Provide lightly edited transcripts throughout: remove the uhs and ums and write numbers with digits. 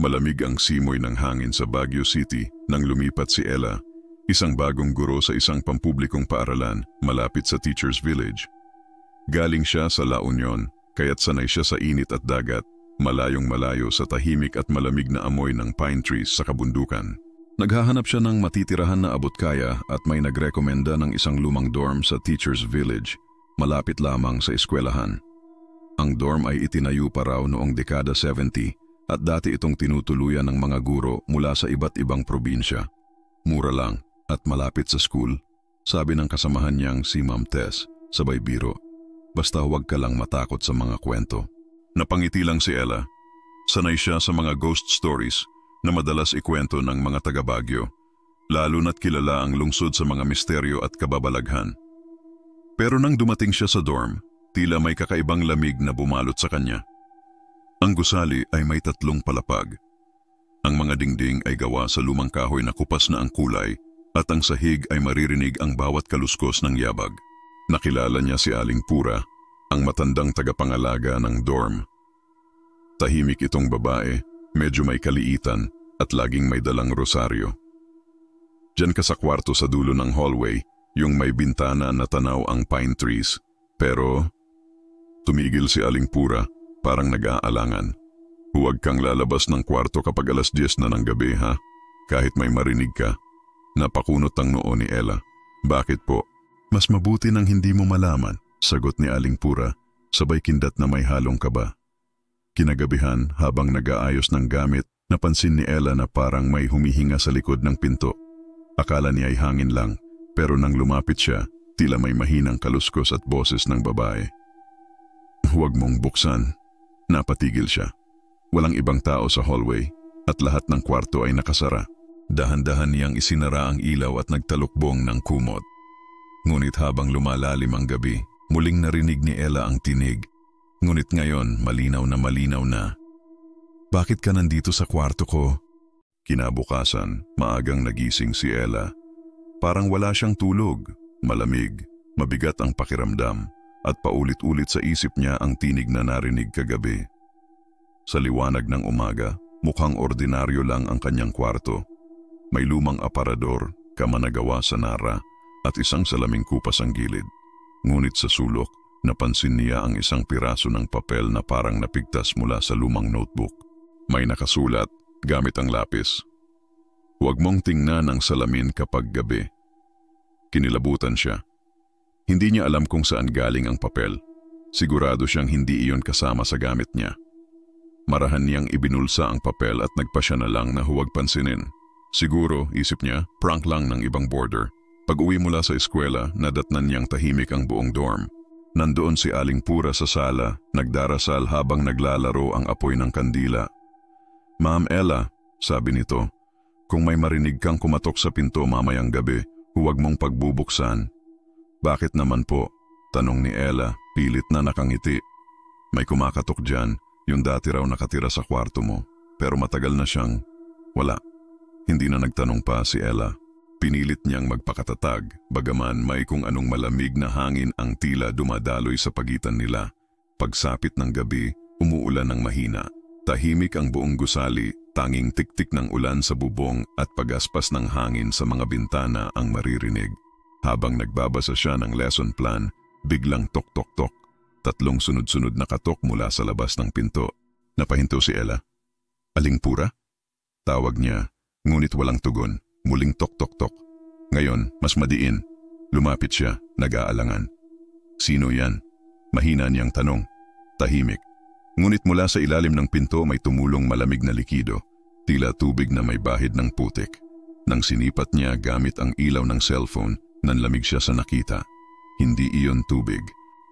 Malamig ang simoy ng hangin sa Baguio City nang lumipat si Ella, isang bagong guro sa isang pampublikong paaralan malapit sa Teachers Village. Galing siya sa La Union, kaya't sanay siya sa init at dagat, malayong malayo sa tahimik at malamig na amoy ng pine trees sa kabundukan. Naghahanap siya ng matitirahan na abot-kaya at may nagrekomenda ng isang lumang dorm sa Teachers Village, malapit lamang sa eskwelahan. Ang dorm ay itinayo pa raw noong dekada 70 at dati itong tinutuluyan ng mga guro mula sa iba't ibang probinsya. Mura lang at malapit sa school, sabi ng kasamahan niyang si Ma'am Tess, sabay biro. Basta huwag ka lang matakot sa mga kwento. Napangiti lang si Ella. Sanay siya sa mga ghost stories na madalas ikwento ng mga taga Baguio, lalo na't kilala ang lungsod sa mga misteryo at kababalaghan. Pero nang dumating siya sa dorm, tila may kakaibang lamig na bumalot sa kanya. Ang gusali ay may 3 palapag. Ang mga dingding ay gawa sa lumang kahoy na kupas na ang kulay at ang sahig ay maririnig ang bawat kaluskos ng yabag. Nakilala niya si Aling Pura, ang matandang tagapangalaga ng dorm. Tahimik itong babae, medyo may kaliitan at laging may dalang rosaryo. Diyan ka sa kwarto sa dulo ng hallway, yung may bintana na tanaw ang pine trees. Pero tumigil si Aling Pura, parang nag-aalangan. Huwag kang lalabas ng kwarto kapag alas 10 na ng gabi, ha? Kahit may marinig ka. Napakunot ang noo ni Ella. Bakit po? Mas mabuti nang hindi mo malaman, sagot ni Aling Pura, sabay kindat na may halong kaba. Kinagabihan, habang nag-aayos ng gamit, napansin ni Ella na parang may humihinga sa likod ng pinto. Akala niya ay hangin lang, pero nang lumapit siya, tila may mahinang kaluskos at boses ng babae. Huwag mong buksan. Napatigil siya. Walang ibang tao sa hallway at lahat ng kwarto ay nakasara. Dahan-dahan niyang isinara ang ilaw at nagtalukbong ng kumot. Ngunit habang lumalalim ang gabi, muling narinig ni Ella ang tinig. Ngunit ngayon, malinaw na. Bakit ka nandito sa kwarto ko? Kinabukasan, maagang nagising si Ella. Parang wala siyang tulog, malamig, mabigat ang pakiramdam. At paulit-ulit sa isip niya ang tinig na narinig kagabi. Sa liwanag ng umaga, mukhang ordinaryo lang ang kanyang kwarto. May lumang aparador, kama na gawa sa nara, at isang salaming kupas ang gilid. Ngunit sa sulok, napansin niya ang isang piraso ng papel na parang napigtas mula sa lumang notebook. May nakasulat, gamit ang lapis. Huwag mong tingnan ang salamin kapag gabi. Kinilabutan siya. Hindi niya alam kung saan galing ang papel. Sigurado siyang hindi iyon kasama sa gamit niya. Marahan niyang ibinulsa ang papel at nagpasya na lang na huwag pansinin. Siguro, isip niya, prank lang ng ibang boarder. Pag-uwi mula sa eskwela, nadatnan niyang tahimik ang buong dorm. Nandoon si Aling Pura sa sala, nagdarasal habang naglalaro ang apoy ng kandila. Ma'am Ella, sabi nito, kung may marinig kang kumatok sa pinto mamayang gabi, huwag mong pagbubuksan. Bakit naman po? Tanong ni Ella, pilit na nakangiti. May kumakatok dyan, yung dati raw nakatira sa kwarto mo. Pero matagal na siyang wala. Hindi na nagtanong pa si Ella. Pinilit niyang magpakatatag, bagaman may kung anong malamig na hangin ang tila dumadaloy sa pagitan nila. Pagsapit ng gabi, umuulan ng mahina. Tahimik ang buong gusali, tanging tiktik ng ulan sa bubong at pagaspas ng hangin sa mga bintana ang maririnig. Habang nagbabasa siya ng lesson plan, biglang tok-tok-tok. 3 sunod-sunod na katok mula sa labas ng pinto. Napahinto si Ella. Aling Pura? Tawag niya, ngunit walang tugon. Muling tok-tok-tok. Ngayon, mas madiin. Lumapit siya, nag-aalangan. Sino yan? Mahina niyang tanong. Tahimik. Ngunit mula sa ilalim ng pinto may tumulong malamig na likido, tila tubig na may bahid ng putik. Nang sinipat niya gamit ang ilaw ng cellphone, nanlamig siya sa nakita. Hindi iyon tubig.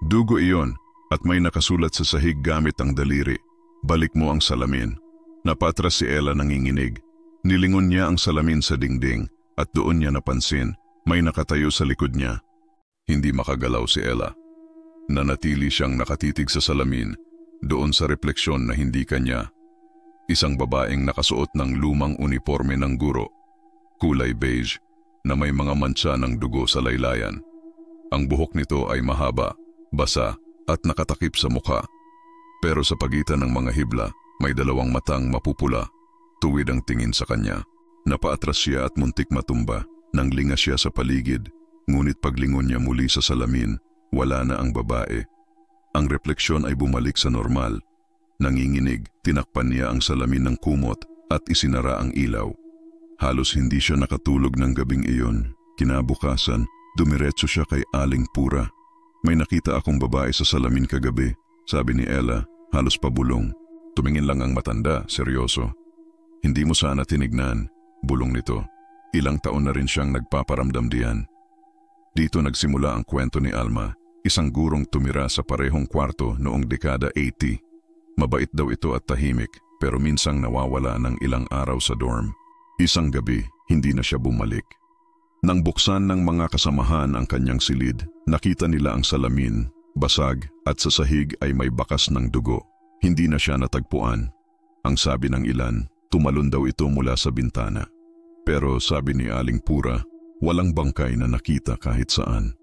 Dugo iyon at may nakasulat sa sahig gamit ang daliri. Balik mo ang salamin. Napatras si Ella nanginginig. Nilingon niya ang salamin sa dingding at doon niya napansin may nakatayo sa likod niya. Hindi makagalaw si Ella. Nanatili siyang nakatitig sa salamin doon sa refleksyon na hindi kanya. Isang babaeng nakasuot ng lumang uniforme ng guro, kulay beige, na may mga mantsa ng dugo sa laylayan. Ang buhok nito ay mahaba, basa at nakatakip sa mukha. Pero sa pagitan ng mga hibla, may 2 matang mapupula, Tuwid ang tingin sa kanya. Napaatras siya at muntik matumba. Nanglinga siya sa paligid, ngunit paglingon niya muli sa salamin, wala na ang babae. Ang refleksyon ay bumalik sa normal. Nanginginig, tinakpan niya ang salamin ng kumot at isinara ang ilaw. Halos hindi siya nakatulog ng gabing iyon. Kinabukasan, dumiretso siya kay Aling Pura. May nakita akong babae sa salamin kagabi, sabi ni Ella, halos pabulong. Tumingin lang ang matanda, seryoso. Hindi mo sana tinignan, bulong nito. Ilang taon na rin siyang nagpaparamdam diyan. Dito nagsimula ang kwento ni Alma, isang gurong tumira sa parehong kwarto noong dekada 80. Mabait daw ito at tahimik, pero minsang nawawala ng ilang araw sa dorm. Isang gabi, hindi na siya bumalik. Nang buksan ng mga kasamahan ang kanyang silid, nakita nila ang salamin, basag at sa sahig ay may bakas ng dugo. Hindi na siya natagpuan. Ang sabi ng ilan, tumalon daw ito mula sa bintana. Pero sabi ni Aling Pura, walang bangkay na nakita kahit saan.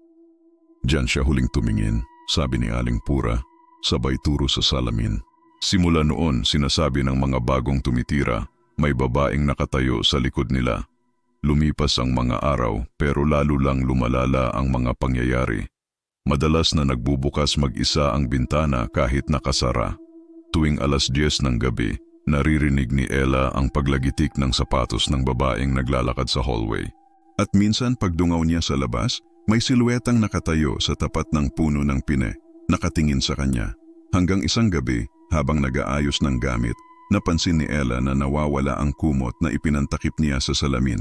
Diyan siya huling tumingin, sabi ni Aling Pura, sabay turo sa salamin. Simula noon, sinasabi ng mga bagong tumitira, may babaeng nakatayo sa likod nila. Lumipas ang mga araw pero lalo lang lumalala ang mga pangyayari. Madalas na nagbubukas mag-isa ang bintana kahit nakasara. Tuwing 10:00 ng gabi, naririnig ni Ella ang paglagitik ng sapatos ng babaeng naglalakad sa hallway. At minsan pagdungaw niya sa labas, may siluetang nakatayo sa tapat ng puno ng pine, nakatingin sa kanya. Hanggang isang gabi, habang nag-aayos ng gamit, napansin ni Ella na nawawala ang kumot na ipinantakip niya sa salamin.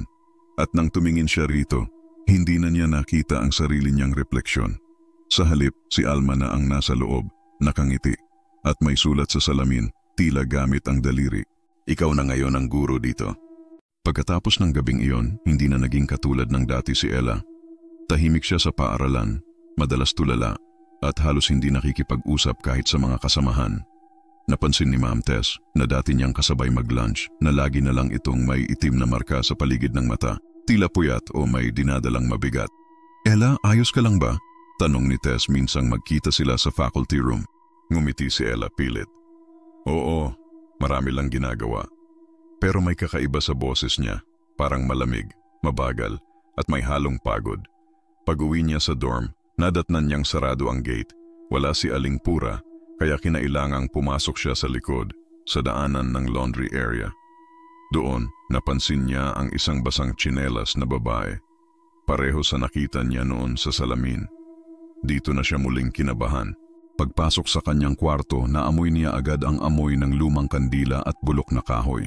At nang tumingin siya rito, hindi na niya nakita ang sarili niyang refleksyon. Sa halip, si Alma na ang nasa loob, nakangiti. At may sulat sa salamin, tila gamit ang daliri. Ikaw na ngayon ang guro dito. Pagkatapos ng gabing iyon, hindi na naging katulad ng dati si Ella. Tahimik siya sa paaralan, madalas tulala, at halos hindi nakikipag-usap kahit sa mga kasamahan. Napansin ni Ma'am Tess na dati niyang kasabay mag-lunch na lagi na lang itong may itim na marka sa paligid ng mata, tila puyat o may dinadalang mabigat. Ella, ayos ka lang ba? Tanong ni Tess minsang magkita sila sa faculty room. Ngumiti si Ella pilit. Oo, marami lang ginagawa. Pero may kakaiba sa boses niya, parang malamig, mabagal, at may halong pagod. Pag-uwi niya sa dorm, nadatnan niyang sarado ang gate. Wala si Aling Pura, kaya kinailangang pumasok siya sa likod, sa daanan ng laundry area. Doon, napansin niya ang isang basang tsinelas na babae. Pareho sa nakita niya noon sa salamin. Dito na siya muling kinabahan. Pagpasok sa kanyang kwarto, naamoy niya agad ang amoy ng lumang kandila at bulok na kahoy.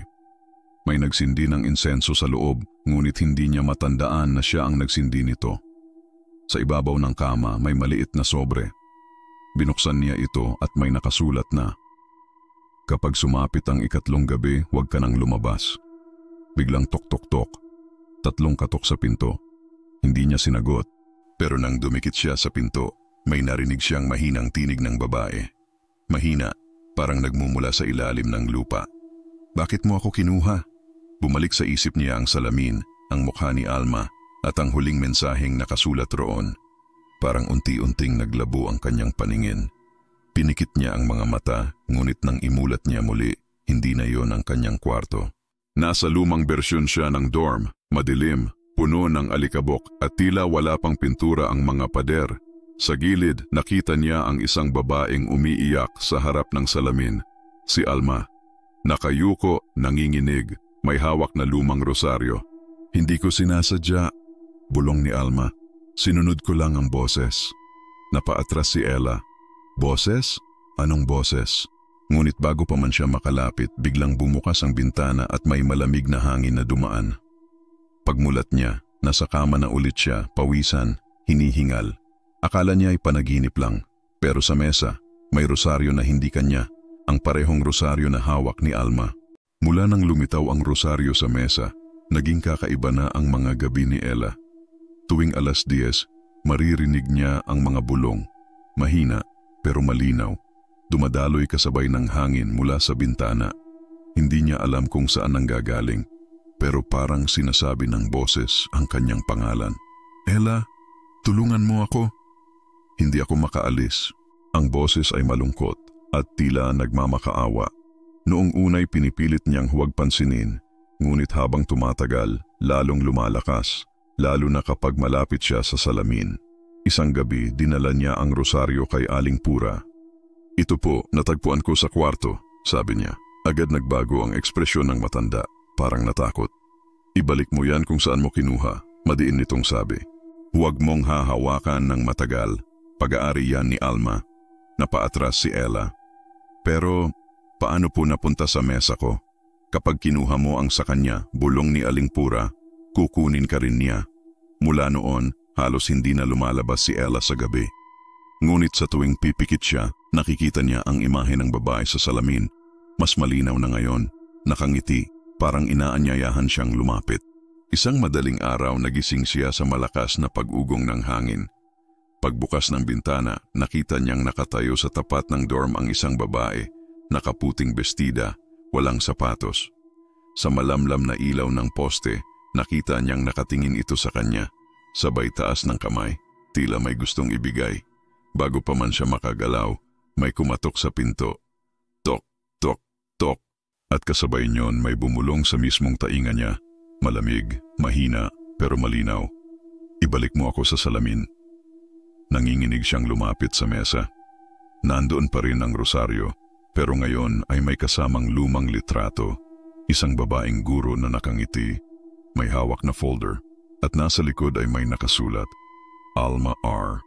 May nagsindi ng insenso sa loob, ngunit hindi niya matandaan na siya ang nagsindi nito. Sa ibabaw ng kama may maliit na sobre. Binuksan niya ito at may nakasulat na, "Kapag sumapit ang 3 gabi, huwag ka nang lumabas." Biglang tok-tok-tok. 3 katok sa pinto. Hindi niya sinagot, pero nang dumikit siya sa pinto, may narinig siyang mahinang tinig ng babae. Mahina, parang nagmumula sa ilalim ng lupa. "Bakit mo ako kinuha?" Bumalik sa isip niya ang salamin, ang mukha ni Alma, at ang huling mensaheng nakasulat roon. Parang unti-unting naglabo ang kanyang paningin. Pinikit niya ang mga mata, ngunit nang imulat niya muli, hindi na yon ang kanyang kwarto. Nasa lumang bersyon siya ng dorm, madilim, puno ng alikabok at tila wala pang pintura ang mga pader. Sa gilid, nakita niya ang isang babaeng umiiyak sa harap ng salamin. Si Alma. Nakayuko, nanginginig, may hawak na lumang rosaryo. "Hindi ko sinasadya," bulong ni Alma. "Sinunod ko lang ang boses." Napaatras si Ella. "Boses? Anong boses?" Ngunit bago pa man siya makalapit, biglang bumukas ang bintana at may malamig na hangin na dumaan. Pagmulat niya, nasa kama na ulit siya, pawisan, hinihingal. Akala niya ay panaginip lang, pero sa mesa, may rosaryo na hindi kanya, ang parehong rosaryo na hawak ni Alma. Mula nang lumitaw ang rosaryo sa mesa, naging kakaiba na ang mga gabi ni Ella. Tuwing 10:00, maririnig niya ang mga bulong, mahina pero malinaw, dumadaloy kasabay ng hangin mula sa bintana. Hindi niya alam kung saan nanggagaling, pero parang sinasabi ng boses ang kanyang pangalan. "Ella, tulungan mo ako." Hindi ako makaalis. Ang boses ay malungkot at tila nagmamakaawa. Noong unay pinipilit niyang huwag pansinin, ngunit habang tumatagal, lalong lumalakas, lalo na kapag malapit siya sa salamin. Isang gabi, dinala niya ang rosaryo kay Aling Pura. "Ito po, natagpuan ko sa kwarto," sabi niya. Agad nagbago ang ekspresyon ng matanda, parang natakot. "Ibalik mo yan kung saan mo kinuha," madiin nitong sabi. "Huwag mong hahawakan ng matagal, pag-aari yan ni Alma." Napaatras si Ella. "Pero paano po napunta sa mesa ko? Kapag kinuha mo ang sa kanya, bulong ni Aling Pura, kukunin ka rin niya." Mula noon, halos hindi na lumalabas si Ella sa gabi. Ngunit sa tuwing pipikit siya, nakikita niya ang imahe ng babae sa salamin. Mas malinaw na ngayon, nakangiti, parang inaanyayahan siyang lumapit. Isang madaling araw, nagising siya sa malakas na pag-ugong ng hangin. Pagbukas ng bintana, nakita niyang nakatayo sa tapat ng dorm ang isang babae, nakaputing bestida, walang sapatos. Sa malamlam na ilaw ng poste, nakita niyang nakatingin ito sa kanya. Sabay taas ng kamay, tila may gustong ibigay. Bago pa man siya makagalaw, may kumatok sa pinto. Tok, tok, tok. At kasabay niyon may bumulong sa mismong tainga niya. Malamig, mahina, pero malinaw. "Ibalik mo ako sa salamin." Nanginginig siyang lumapit sa mesa. Nandoon pa rin ang rosaryo, pero ngayon ay may kasamang lumang litrato. Isang babaeng guro na nakangiti, may hawak na folder, at nasa likod ay may nakasulat, "Alma R.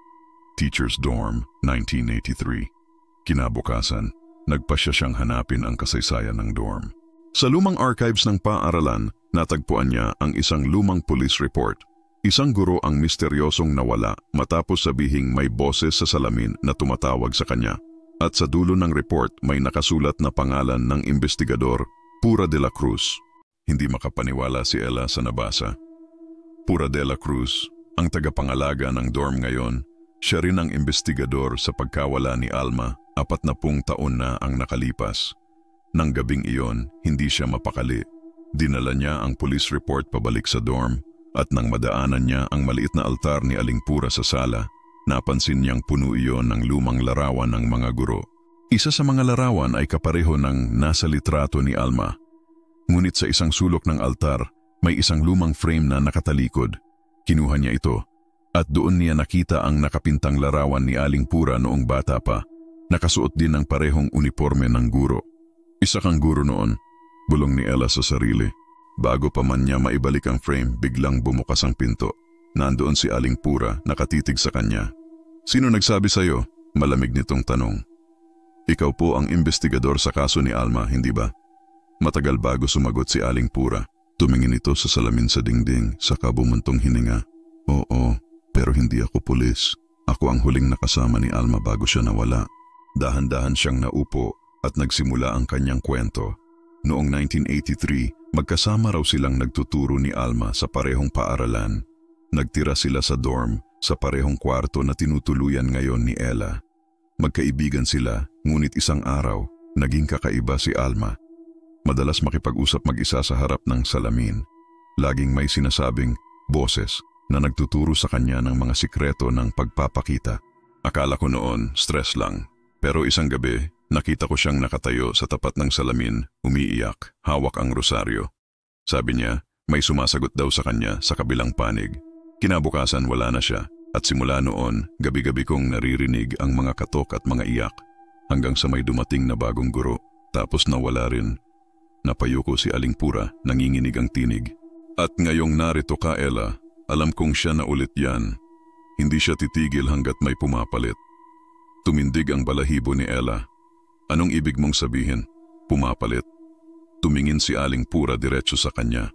Teacher's Dorm, 1983. Kinabukasan, nagpasya siyang hanapin ang kasaysayan ng dorm. Sa lumang archives ng paaralan, natagpuan niya ang isang lumang police report. Isang guro ang misteryosong nawala matapos sabihing may boses sa salamin na tumatawag sa kanya. At sa dulo ng report may nakasulat na pangalan ng investigador, Pura de la Cruz. Hindi makapaniwala si Ella sa nabasa. Pura de la Cruz, ang tagapangalaga ng dorm ngayon, siya rin ang investigador sa pagkawala ni Alma, 40 taon na ang nakalipas. Nang gabing iyon, hindi siya mapakali. Dinala niya ang police report pabalik sa dorm, at nang madaanan niya ang maliit na altar ni Aling Pura sa sala, napansin niyang puno iyon ng lumang larawan ng mga guro. Isa sa mga larawan ay kapareho ng nasa litrato ni Alma. Ngunit sa isang sulok ng altar, may isang lumang frame na nakatalikod. Kinuha niya ito, at doon niya nakita ang nakapintang larawan ni Aling Pura noong bata pa. Nakasuot din ng parehong uniforme ng guro. "Isa kang guro noon," bulong ni Ella sa sarili. Bago pa man niya maibalik ang frame, biglang bumukas ang pinto. Nandoon si Aling Pura, nakatitig sa kanya. "Sino nagsabi sa'yo?" Malamig nitong tanong. "Ikaw po ang investigador sa kaso ni Alma, hindi ba?" Matagal bago sumagot si Aling Pura. Tumingin ito sa salamin sa dingding, saka bumuntong hininga. "Oo, pero hindi ako pulis. Ako ang huling nakasama ni Alma bago siya nawala." Dahan-dahan siyang naupo at nagsimula ang kanyang kwento. Noong 1983, magkasama raw silang nagtuturo ni Alma sa parehong paaralan. Nagtira sila sa dorm, sa parehong kwarto na tinutuluyan ngayon ni Ella. Magkaibigan sila, ngunit isang araw, naging kakaiba si Alma. Madalas makipag-usap mag-isa sa harap ng salamin. Laging may sinasabing boses na nagtuturo sa kanya ng mga sikreto ng pagpapakita. Akala ko noon, stress lang. Pero isang gabi, nakita ko siyang nakatayo sa tapat ng salamin, umiiyak, hawak ang rosaryo. Sabi niya, may sumasagot daw sa kanya sa kabilang panig. Kinabukasan wala na siya, at simula noon, gabi-gabi kong naririnig ang mga katok at mga iyak, hanggang sa may dumating na bagong guro, tapos nawala rin. Napayo ko si Aling Pura, nanginginig ang tinig. "At ngayong narito ka, Ella, alam kong siya na ulit yan. Hindi siya titigil hanggat may pumapalit." Tumindig ang balahibo ni Ella. "Anong ibig mong sabihin? Pumapalit?" Tumingin si Aling Pura diretso sa kanya.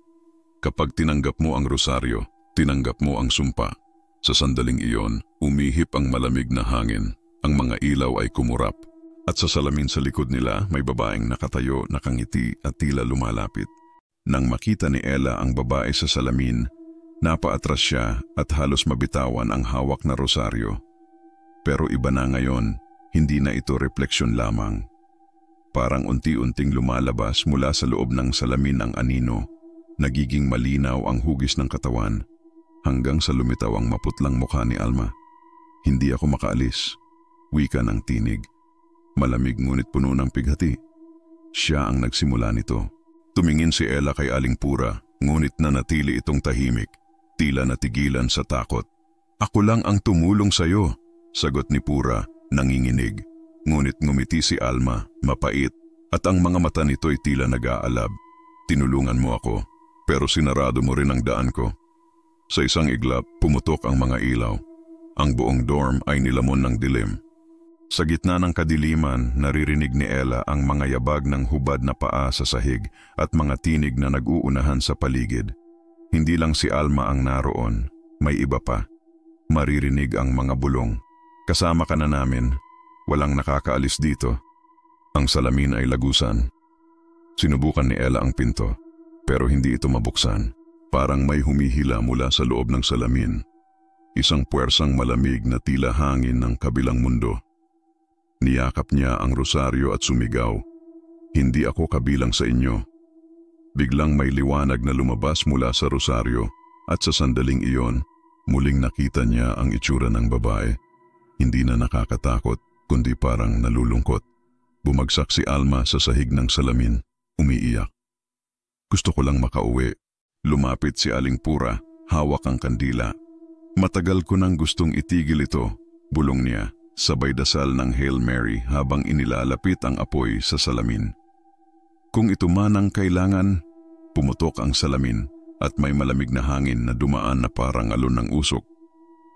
"Kapag tinanggap mo ang rosaryo, tinanggap mo ang sumpa." Sa sandaling iyon, umihip ang malamig na hangin. Ang mga ilaw ay kumurap. At sa salamin sa likod nila, may babaeng nakatayo, nakangiti at tila lumalapit. Nang makita ni Ella ang babae sa salamin, napaatras siya at halos mabitawan ang hawak na rosaryo. Pero iba na ngayon, hindi na ito refleksyon lamang. Parang unti-unting lumalabas mula sa loob ng salamin ang anino, nagiging malinaw ang hugis ng katawan, hanggang sa lumitaw ang maputlang mukha ni Alma. "Hindi ako makaalis," wika ng tinig. Malamig ngunit puno ng pighati. Siya ang nagsimula nito. Tumingin si Ella kay Aling Pura, ngunit nanatili itong tahimik, tila natigilan sa takot. "Ako lang ang tumulong sa'yo," sagot ni Pura, nanginginig. Ngunit ngumiti si Alma, mapait, at ang mga mata nito'y tila nag-aalab. "Tinulungan mo ako, pero sinarado mo rin ang daan ko." Sa isang iglap, pumutok ang mga ilaw. Ang buong dorm ay nilamon ng dilim. Sa gitna ng kadiliman, naririnig ni Ella ang mga yabag ng hubad na paa sa sahig at mga tinig na nag-uunahan sa paligid. Hindi lang si Alma ang naroon, may iba pa. Maririnig ang mga bulong. "Kasama ka na namin. Walang nakakaalis dito." Ang salamin ay lagusan. Sinubukan ni Ella ang pinto, pero hindi ito mabuksan. Parang may humihila mula sa loob ng salamin. Isang puwersang malamig na tila hangin ng kabilang mundo. Niyakap niya ang rosaryo at sumigaw, "Hindi ako kabilang sa inyo." Biglang may liwanag na lumabas mula sa rosaryo at sa sandaling iyon, muling nakita niya ang itsura ng babae. Hindi na nakakatakot, kundi parang nalulungkot. Bumagsak si Alma sa sahig ng salamin, umiiyak. "Gusto ko lang makauwi." Lumapit si Aling Pura, hawak ang kandila. "Matagal ko nang gustong itigil ito," bulong niya, sabay dasal ng Hail Mary habang inilalapit ang apoy sa salamin. "Kung ito man ang kailangan," pumutok ang salamin at may malamig na hangin na dumaan na parang alon ng usok.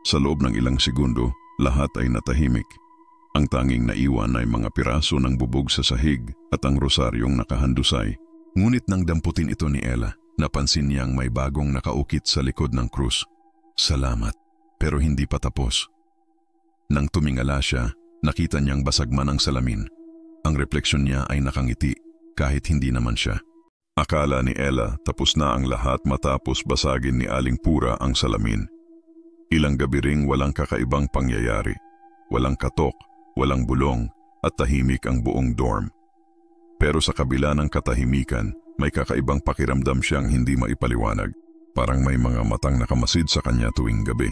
Sa loob ng ilang segundo, lahat ay natahimik. Ang tanging naiwan ay mga piraso ng bubog sa sahig at ang rosaryong nakahandusay. Ngunit nang damputin ito ni Ella, napansin niyang may bagong nakaukit sa likod ng krus. "Salamat," pero hindi pa tapos. Nang tumingala siya, nakita niyang basag man ang salamin. Ang refleksyon niya ay nakangiti, kahit hindi naman siya. Akala ni Ella tapos na ang lahat matapos basagin ni Aling Pura ang salamin. Ilang gabi ring walang kakaibang pangyayari. Walang katok, walang bulong, at tahimik ang buong dorm. Pero sa kabila ng katahimikan, may kakaibang pakiramdam siyang hindi maipaliwanag. Parang may mga matang nakamasid sa kanya tuwing gabi.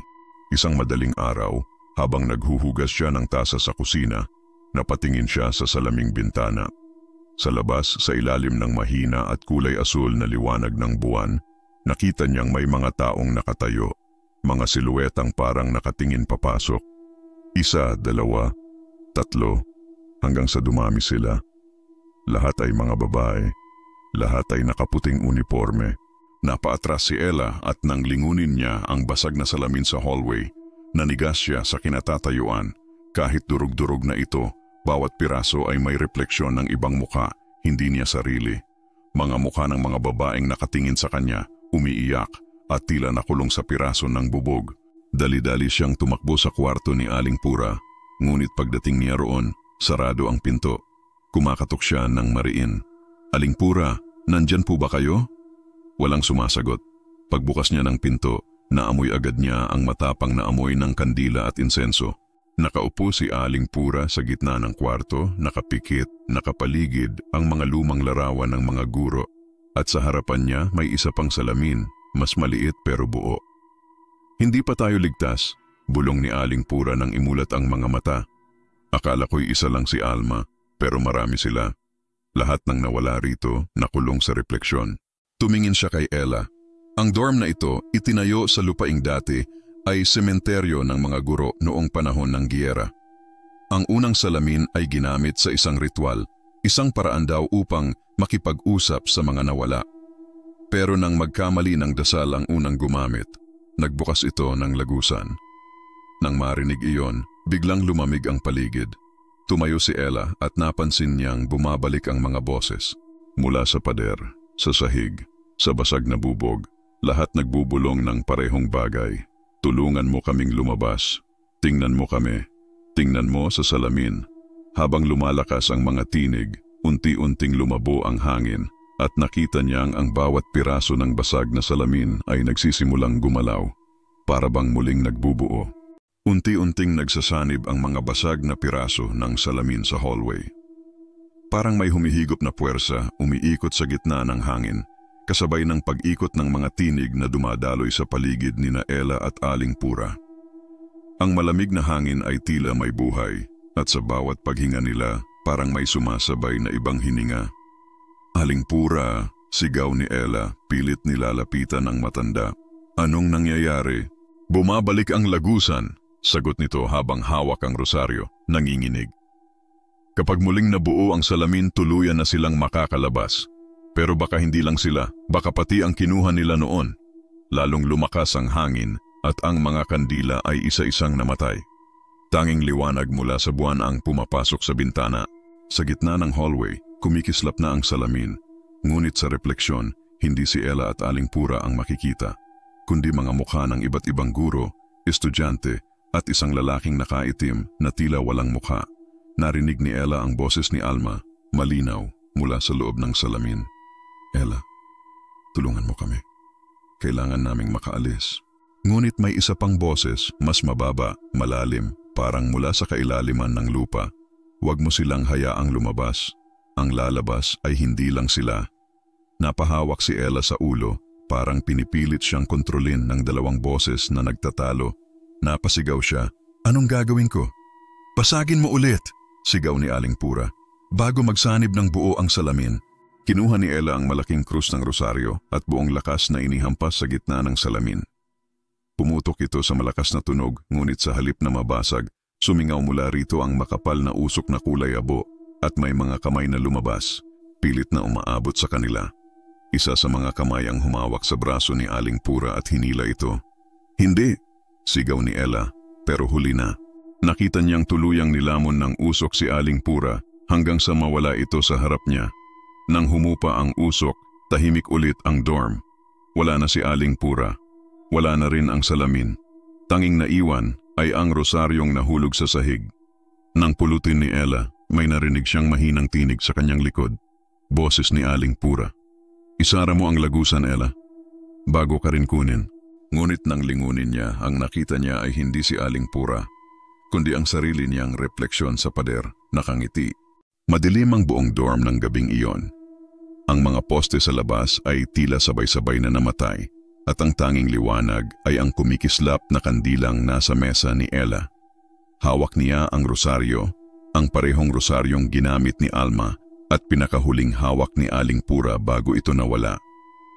Isang madaling araw, habang naghuhugas siya ng tasa sa kusina, napatingin siya sa salaming bintana. Sa labas, sa ilalim ng mahina at kulay asul na liwanag ng buwan, nakita niyang may mga taong nakatayo, mga siluetang parang nakatingin papasok. Isa, dalawa, tatlo, hanggang sa dumami sila. Lahat ay mga babae, lahat ay nakaputing uniforme. Napaatras si Ella at nang lingunin niya ang basag na salamin sa hallway, nanigas siya sa kinatatayuan. Kahit durug-durug na ito, bawat piraso ay may refleksyon ng ibang mukha, hindi niya sarili. Mga mukha ng mga babaeng nakatingin sa kanya, umiiyak at tila nakulong sa piraso ng bubog. Dali-dali siyang tumakbo sa kwarto ni Aling Pura, ngunit pagdating niya roon, sarado ang pinto. Kumakatok siya ng mariin. "Aling Pura, nandyan po ba kayo?" Walang sumasagot. Pagbukas niya ng pinto, naamoy agad niya ang matapang na amoy ng kandila at insenso. Nakaupo si Aling Pura sa gitna ng kwarto, nakapikit, nakapaligid ang mga lumang larawan ng mga guro, at sa harapan niya may isa pang salamin, mas maliit pero buo. "Hindi pa tayo ligtas," bulong ni Aling Pura nang imulat ang mga mata. "Akala ko'y isa lang si Alma, pero marami sila." Lahat ng nawala rito nakulong sa refleksyon. Tumingin siya kay Ella. Ang dorm na ito, itinayo sa lupaing dati, ay sementeryo ng mga guro noong panahon ng giyera. Ang unang salamin ay ginamit sa isang ritual, isang paraan daw upang makipag-usap sa mga nawala. Pero nang magkamali ng dasal ang unang gumamit, nagbukas ito ng lagusan. Nang marinig iyon, biglang lumamig ang paligid. Tumayo si Ella at napansin niyang bumabalik ang mga boses. Mula sa pader, sa sahig, sa basag na bubog, lahat nagbubulong ng parehong bagay. "Tulungan mo kaming lumabas. Tingnan mo kami. Tingnan mo sa salamin." Habang lumalakas ang mga tinig, unti-unting lumabo ang hangin at nakita niyang ang bawat piraso ng basag na salamin ay nagsisimulang gumalaw, para bang muling nagbubuo. Unti-unting nagsasanib ang mga basag na piraso ng salamin sa hallway. Parang may humihigop na puwersa umiikot sa gitna ng hangin, kasabay ng pag-ikot ng mga tinig na dumadaloy sa paligid ni Ella at Aling Pura. Ang malamig na hangin ay tila may buhay, at sa bawat paghinga nila parang may sumasabay na ibang hininga. Aling Pura, sigaw ni Ella, pilit nilalapitan ang matanda. Anong nangyayari? Bumabalik ang lagusan, sagot nito habang hawak ang rosaryo, nanginginig. Kapag muling nabuo ang salamin, tuluyan na silang makakalabas. Pero baka hindi lang sila, baka pati ang kinuha nila noon. Lalong lumakas ang hangin at ang mga kandila ay isa-isang namatay. Tanging liwanag mula sa buwan ang pumapasok sa bintana. Sa gitna ng hallway, kumikislap na ang salamin. Ngunit sa refleksyon, hindi si Ella at Aling Pura ang makikita, kundi mga mukha ng iba't ibang guro, estudyante at isang lalaking nakaitim na tila walang mukha. Narinig ni Ella ang boses ni Alma, malinaw mula sa loob ng salamin. Ella, tulungan mo kami. Kailangan naming makaalis. Ngunit may isa pang boses, mas mababa, malalim, parang mula sa kailaliman ng lupa. Huwag mo silang hayaang lumabas. Ang lalabas ay hindi lang sila. Napahawak si Ella sa ulo, parang pinipilit siyang kontrolin ng dalawang boses na nagtatalo. Napasigaw siya, "Anong gagawin ko?" "Pasagin mo ulit," sigaw ni Aling Pura. Bago magsanib ng buo ang salamin, kinuha ni Ella ang malaking krus ng rosaryo at buong lakas na inihampas sa gitna ng salamin. Pumutok ito sa malakas na tunog, ngunit sa halip na mabasag, sumingaw mula rito ang makapal na usok na kulay abo at may mga kamay na lumabas, pilit na umaabot sa kanila. Isa sa mga kamay ang humawak sa braso ni Aling Pura at hinila ito. "Hindi!" sigaw ni Ella, pero huli na. Nakita niyang tuluyang nilamon ng usok si Aling Pura hanggang sa mawala ito sa harap niya. Nang humupa ang usok, tahimik ulit ang dorm. Wala na si Aling Pura. Wala na rin ang salamin. Tanging naiwan ay ang rosaryong nahulog sa sahig. Nang pulutin ni Ella, may narinig siyang mahinang tinig sa kanyang likod. Boses ni Aling Pura. "Isara mo ang lagusan, Ella. Bago ka rin kunin." Ngunit nang lingunin niya, ang nakita niya ay hindi si Aling Pura, kundi ang sarili niyang refleksyon sa pader, nakangiti. Madilim ang buong dorm ng gabing iyon. Ang mga poste sa labas ay tila sabay-sabay na namatay, at ang tanging liwanag ay ang kumikislap na kandilang nasa mesa ni Ella. Hawak niya ang rosaryo, ang parehong rosaryong ginamit ni Alma at pinakahuling hawak ni Aling Pura bago ito nawala.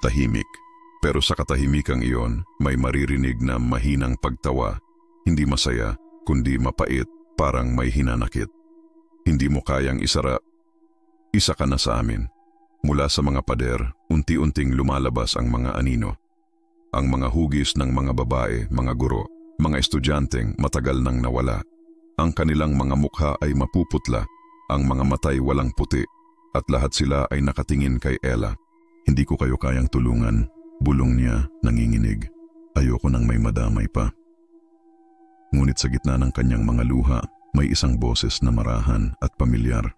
Tahimik, pero sa katahimikang iyon may maririnig na mahinang pagtawa, hindi masaya kundi mapait, parang may hinanakit. "Hindi mo kayang isara. Isa ka na sa amin." Mula sa mga pader, unti-unting lumalabas ang mga anino. Ang mga hugis ng mga babae, mga guro, mga estudyanteng matagal nang nawala. Ang kanilang mga mukha ay mapuputla, ang mga matay walang puti, at lahat sila ay nakatingin kay Ella. "Hindi ko kayo kayang tulungan," bulong niya, nanginginig. "Ayoko nang may madamay pa." Ngunit sa gitna ng kanyang mga luha, may isang boses na marahan at pamilyar.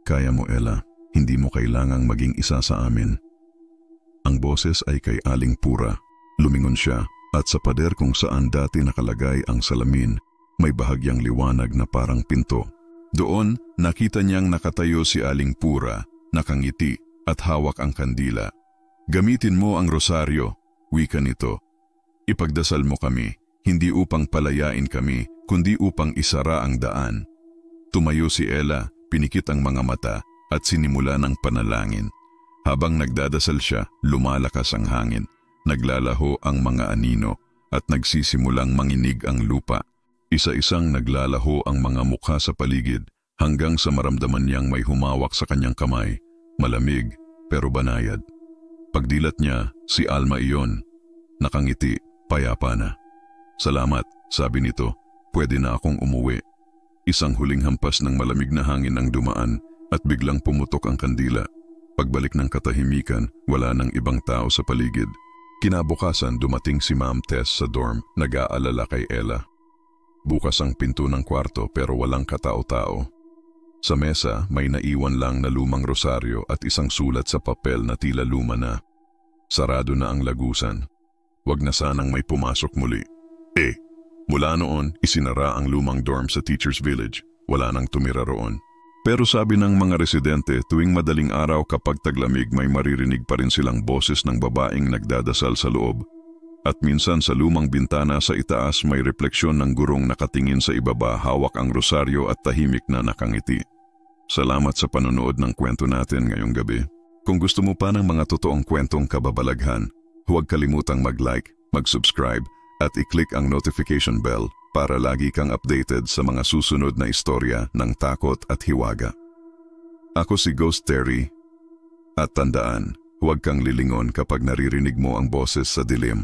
"Kaya mo, Ella. Hindi mo kailangang maging isa sa amin." Ang boses ay kay Aling Pura. Lumingon siya at sa pader kung saan dati nakalagay ang salamin, may bahagyang liwanag na parang pinto. Doon, nakita niyang nakatayo si Aling Pura, nakangiti at hawak ang kandila. "Gamitin mo ang rosaryo," wika nito. "Ipagdasal mo kami, hindi upang palayain kami, kundi upang isara ang daan." Tumayo si Ella, pinikit ang mga mata at sinimula ng panalangin. Habang nagdadasal siya, lumalakas ang hangin, naglalaho ang mga anino at nagsisimulang manginig ang lupa. Isa-isang naglalaho ang mga mukha sa paligid hanggang sa maramdaman niyang may humawak sa kanyang kamay, malamig pero banayad. Pagdilat niya, si Alma iyon. Nakangiti, payapa na. "Salamat," sabi nito, "pwede na akong umuwi." Isang huling hampas ng malamig na hangin ang dumaan at biglang pumutok ang kandila. Pagbalik ng katahimikan, wala nang ibang tao sa paligid. Kinabukasan, dumating si Ma'am Tess sa dorm, nag-aalala kay Ella. Bukas ang pinto ng kwarto pero walang katao-tao. Sa mesa, may naiwan lang na lumang rosaryo at isang sulat sa papel na tila luma na. Sarado na ang lagusan. Wag na sanang may pumasok muli. Mula noon, isinara ang lumang dorm sa Teachers Village. Wala nang tumira roon. Pero sabi ng mga residente, tuwing madaling araw kapag taglamig may maririnig pa rin silang boses ng babaeng nagdadasal sa loob. At minsan sa lumang bintana sa itaas may refleksyon ng gurong nakatingin sa ibaba, hawak ang rosaryo at tahimik na nakangiti. Salamat sa panonood ng kwento natin ngayong gabi. Kung gusto mo pa ng mga totoong kwentong kababalaghan, huwag kalimutang mag-like, mag-subscribe at i-click ang notification bell para lagi kang updated sa mga susunod na istorya ng takot at hiwaga. Ako si Ghost Terry, at tandaan, huwag kang lilingon kapag naririnig mo ang boses sa dilim.